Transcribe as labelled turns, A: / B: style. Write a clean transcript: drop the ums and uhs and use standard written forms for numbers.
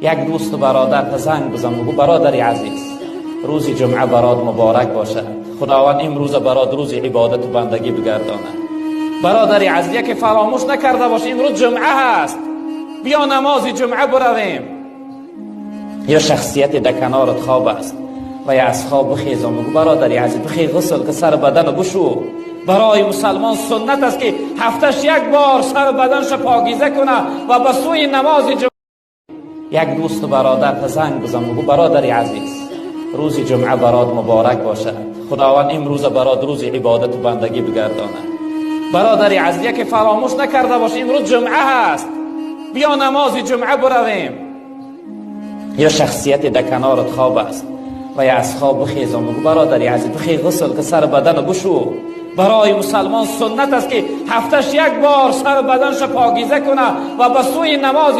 A: یک دوست و برادر زنگ بزن بگو برادری عزیز روز جمعه برات مبارک باشد، خداوند امروز برات روز عبادت و بندگی بگرداند. برادری عزیز که فراموش نکرده باش امروز جمعه هست، بیا نماز جمعه برویم. یا شخصیت در کنارت خواب است و یا از خواب بخیزم بگو برادری عزیز بخی غسل که سر بدن بشو. برای مسلمان سنت است که هفتش یک بار سر بدنش پاکیزه کنه و به سوی نماز جمعه. یک دوست و برادر زنگ بزن بگو برادری عزیز روز جمعه برات مبارک باشد، خداوند امروز برات روز عبادت و بندگی بگرداند. برادری عزیز که فراموش نکرده باش امروز جمعه هست، بیا نماز جمعه برویم. یا شخصیت در کنارت خواب است و یا از خواب بخیزم بگو برادری عزیز بخی غسل که سر بدن بشو. برای مسلمان سنت است که هفتش یک بار سر بدنش پاکیزه کنه و به سوی نماز